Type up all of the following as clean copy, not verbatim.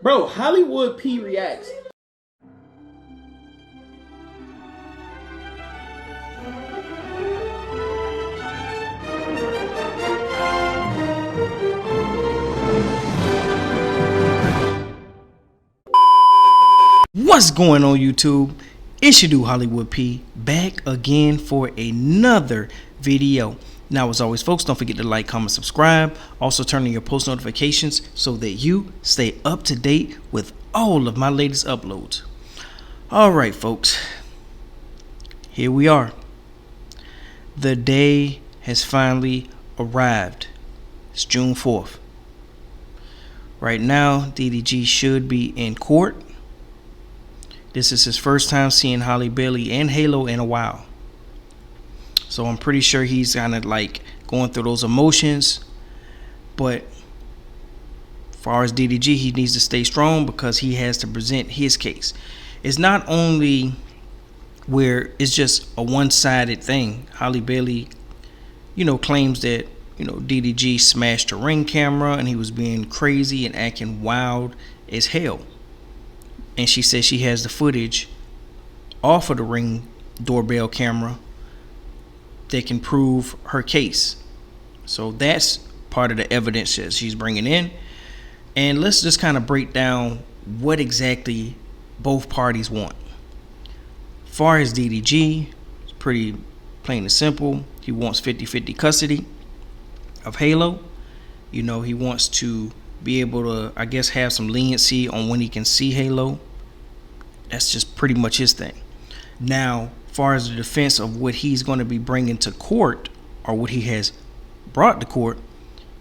Bro, Hollywood P reacts. What's going on YouTube? It's your dude Hollywood P back again for another video. Now as always folks, don't forget to like, comment, subscribe. Also turn on your post notifications so that you stay up to date with all of my latest uploads. Alright folks, here we are. The day has finally arrived. It's June 4th. Right now DDG should be in court. This is his first time seeing Halle Bailey and Halo in a while. So I'm pretty sure he's kind of like going through those emotions. But as far as DDG, he needs to stay strong because he has to present his case. It's not only where it's just a one-sided thing. Halle Bailey, claims that, DDG smashed a Ring camera and he was being crazy and acting wild as hell. And she says she has the footage off of the Ring doorbell camera that can prove her case. So that's part of the evidence that she's bringing in. And let's just kind of break down what exactly both parties want. As far as DDG, it's pretty plain and simple. He wants 50-50 custody of Halo. He wants to be able to, I guess, have some leniency on when he can see Halo. That's just pretty much his thing. Now, as far as the defense of what he's going to be bringing to court, or what he has brought to court,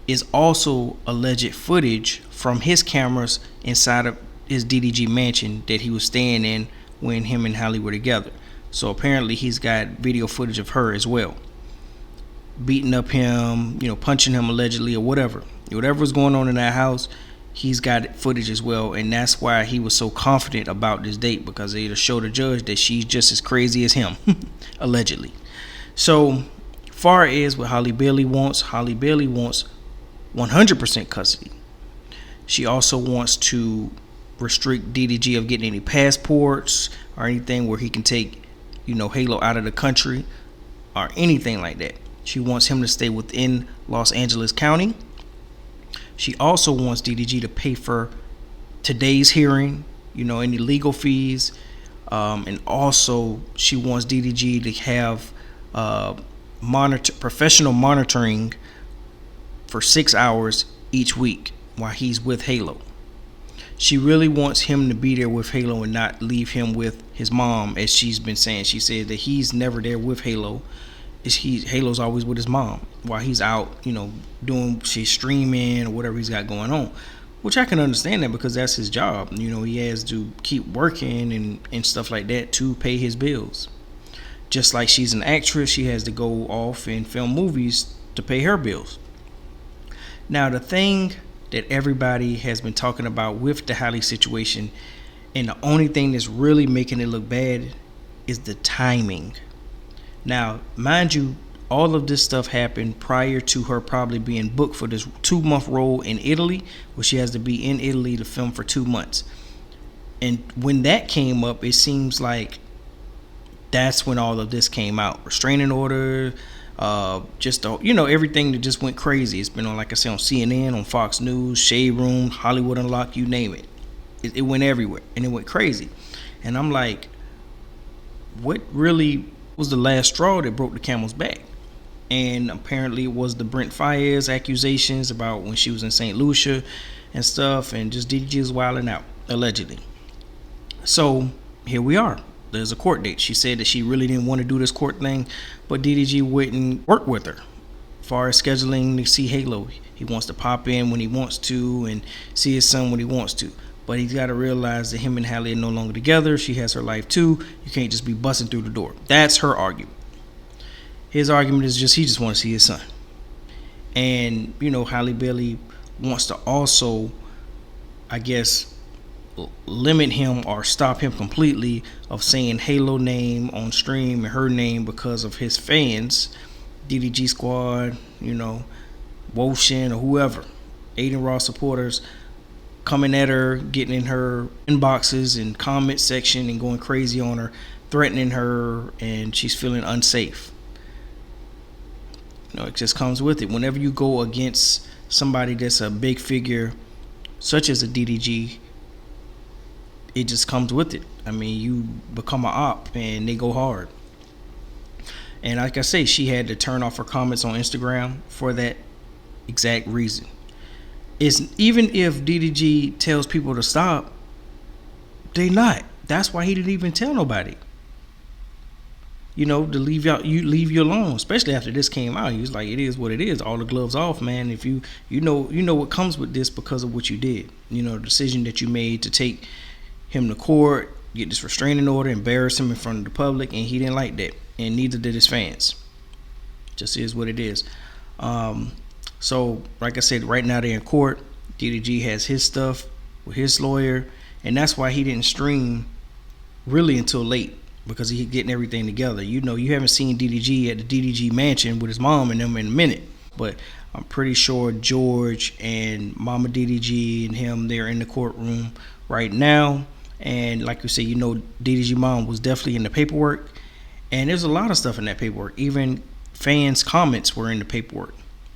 is also alleged footage from his cameras inside of his DDG mansion that he was staying in when him and Halle were together. So apparently he's got video footage of her as well, beating up him, punching him allegedly, or whatever was going on in that house. He's got footage as well, and that's why he was so confident about this date, because it'll show the judge that she's just as crazy as him, allegedly. So far as what Halle Bailey wants 100% custody. She also wants to restrict DDG of getting any passports or anything where he can take, Halo out of the country or anything like that. She wants him to stay within Los Angeles County. She also wants DDG to pay for today's hearing, any legal fees. And also she wants DDG to have professional monitoring for 6 hours each week while he's with Halo. She really wants him to be there with Halo and not leave him with his mom, as she's been saying. She said that he's never there with Halo. Halo's always with his mom while he's out, doing streaming or whatever he's got going on, which I can understand that because that's his job. He has to keep working and stuff like that to pay his bills. Just like she's an actress, she has to go off and film movies to pay her bills. Now, the thing that everybody has been talking about with the Halle situation, and the only thing that's really making it look bad, is the timing. Now, mind you, all of this stuff happened prior to her probably being booked for this 2-month role in Italy, where she has to be in Italy to film for 2 months. And when that came up, it seems like that's when all of this came out. Restraining order, everything that just went crazy. It's been on, like I said, on CNN, on Fox News, Shade Room, Hollywood Unlocked, you name it. It went everywhere, and it went crazy. And I'm like, what really was the last straw that broke the camel's back? And apparently it was the Brent Faiyaz accusations about when she was in St. Lucia and stuff, and just DDG is wilding out, allegedly. So here we are. There's a court date. She said that she really didn't want to do this court thing, but DDG wouldn't work with her as far as scheduling to see Halo. He wants to pop in when he wants to and see his son when he wants to. But he's got to realize that him and Halle are no longer together. She has her life too. You can't just be busting through the door. That's her argument. His argument is he just wants to see his son. And, Halle Bailey wants to also, I guess, limit him or stop him completely of saying Halo name on stream and her name because of his fans, DDG Squad, Woshin or whoever, Aiden Ross supporters. coming at her, getting in her inboxes and comment section and going crazy on her, threatening her, and she's feeling unsafe. You know, it just comes with it. Whenever you go against somebody that's a big figure, such as a DDG, it just comes with it. I mean, you become an op and they go hard. And like I say, she had to turn off her comments on Instagram for that exact reason. It's even if DDG tells people to stop, they not. That's why he didn't even tell nobody. You know, to leave you alone, especially after this came out. He was like, it is what it is. All the gloves off, man. If you know what comes with this because of what you did. You know, the decision that you made to take him to court, get this restraining order, embarrass him in front of the public, and he didn't like that, and neither did his fans. Just is what it is. So like I said, right now they're in court. DDG has his stuff with his lawyer, and that's why he didn't stream really until late, because he's getting everything together. You know, you haven't seen DDG at the DDG mansion with his mom and them in a minute, but I'm pretty sure George and Mama DDG and him, they're in the courtroom right now. And like you say, you know, DDG mom was definitely in the paperwork, and there's a lot of stuff in that paperwork. Even fans' comments were in the paperwork.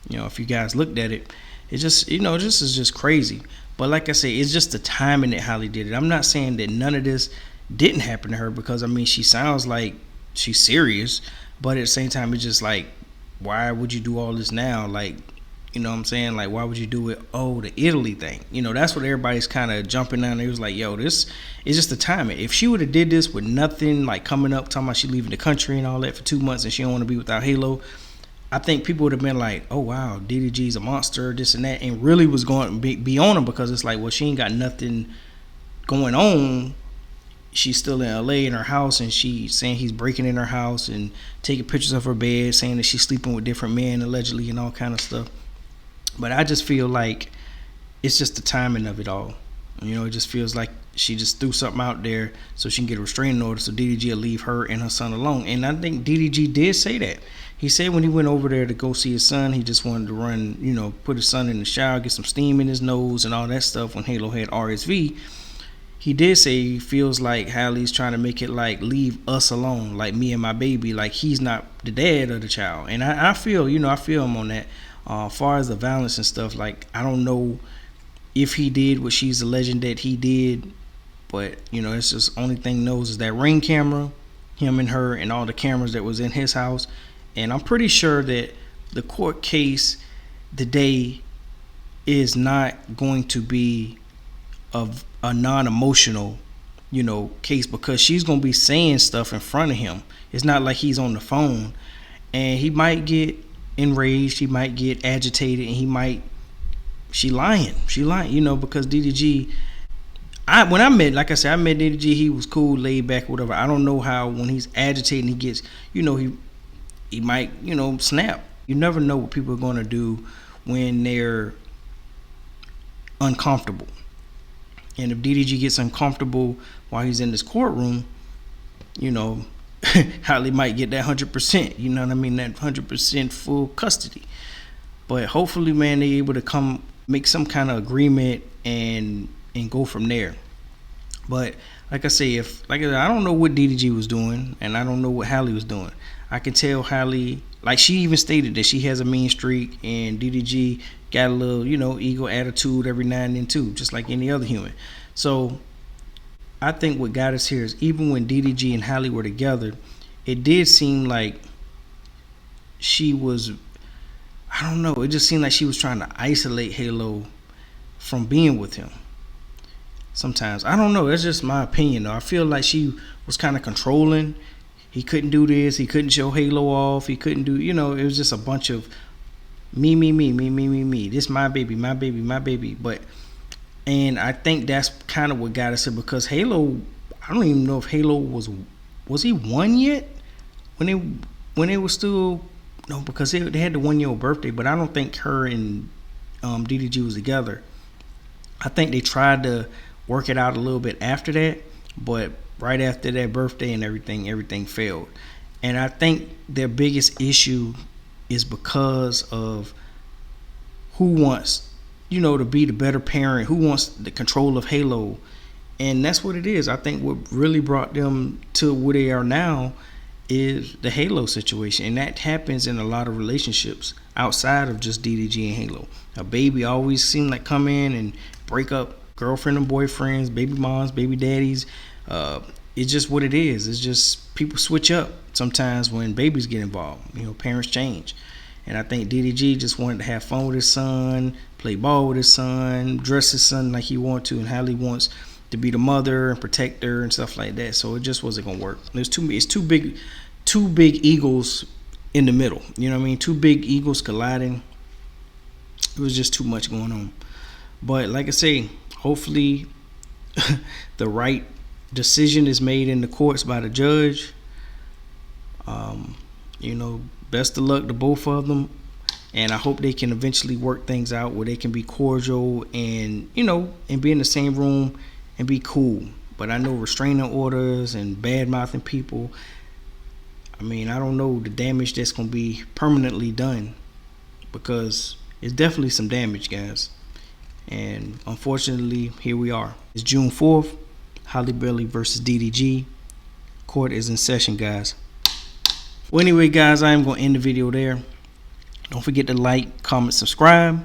You know, if you guys looked at it, it's just, you know, this is just crazy. But like I say, it's just the timing that Halle did it. I'm not saying that none of this didn't happen to her, because I mean, she sounds like she's serious, but at the same time, it's just like, why would you do all this now? Like, you know what I'm saying? Like, why would you do it? Oh, the Italy thing. You know, that's what everybody's kind of jumping on. It was like, yo, this is just the timing. If she would have did this with nothing like coming up, talking about she leaving the country and all that for 2 months and she don't want to be without Halo, I think people would have been like, oh, wow, DDG's a monster, this and that, and really was going to be on him, because it's like, well, she ain't got nothing going on. She's still in LA in her house, and she's saying he's breaking in her house and taking pictures of her bed, saying that she's sleeping with different men allegedly and all kind of stuff. But I just feel like it's just the timing of it all. You know, it just feels like she just threw something out there so she can get a restraining order, so DDG will leave her and her son alone. And I think DDG did say that. He said when he went over there to go see his son, he just wanted to run, you know, put his son in the shower, get some steam in his nose and all that stuff when Halo had RSV. He did say he feels like Halle's trying to make it like, leave us alone, like me and my baby, like he's not the dad of the child. And I feel, you know, I feel him on that. As far as the violence and stuff, like, I don't know if he did what she's alleging that he did, but, you know, it's just only thing knows is that Ring camera, him and her, and all the cameras that was in his house. And I'm pretty sure that the court case today is not going to be of a non-emotional, you know, case, because she's going to be saying stuff in front of him. It's not like he's on the phone, and he might get enraged, he might get agitated, and she lying, you know, because DDG, when I met DDG, he was cool, laid back, whatever. I don't know how when he's agitated, he gets, you know, he might, you know, snap. You never know what people are going to do when they're uncomfortable. And if DDG gets uncomfortable while he's in this courtroom, you know, Halle might get that 100%, you know what I mean, that 100% full custody. But hopefully, man, they're able to make some kind of agreement and go from there. But like I say, I don't know what DDG was doing, and I don't know what Halle was doing. I can tell Halle, like, she even stated that she has a mean streak, and DDG got a little, you know, ego attitude every now and then too, just like any other human. So I think what got us here is, even when DDG and Halle were together, it did seem like she was, I don't know, it just seemed like she was trying to isolate Halo from being with him. Sometimes, I don't know, that's just my opinion though. I feel like she was kind of controlling. He couldn't do this, he couldn't show Halo off, he couldn't do, you know, it was just a bunch of me. This my baby. But, and I think that's kind of what got us here, because Halo, I don't even know if Halo was he 1 yet when they were still, no, because they had the 1 year old birthday, but I don't think her and DDG was together. I think they tried to work it out a little bit after that, but right after that birthday and everything failed. And I think their biggest issue is because of who wants to be the better parent, who wants the control of Halo. And that's what it is. I think what really brought them to where they are now is the Halo situation. And that happens in a lot of relationships outside of just DDG and Halo. A baby always seemed like come in and break up girlfriend and boyfriends, baby moms, baby daddies. It's just what it is. It's just people switch up sometimes when babies get involved. Parents change. And I think DDG just wanted to have fun with his son, play ball with his son, dress his son like he wanted to, and Halle wants to be the mother and protect her and stuff like that. So it just wasn't gonna work. It's too big egos in the middle. You know what I mean? Two big egos colliding. It was just too much going on. But like I say, hopefully the right decision is made in the courts by the judge. Best of luck to both of them, and I hope they can eventually work things out where they can be cordial and and be in the same room and be cool. But I know restraining orders and bad mouthing people, I don't know the damage that's gonna be permanently done, because it's definitely some damage, guys. And unfortunately, here we are. It's June 4th, Halle Berry versus DDG. Court is in session, guys. Well, anyway, guys, I am going to end the video there. Don't forget to like, comment, subscribe.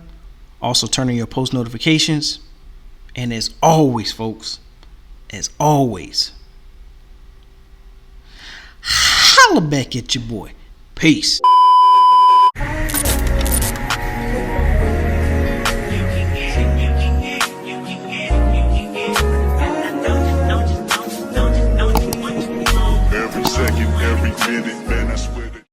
Also, turn on your post notifications. And as always, folks, holla back at your boy. Peace.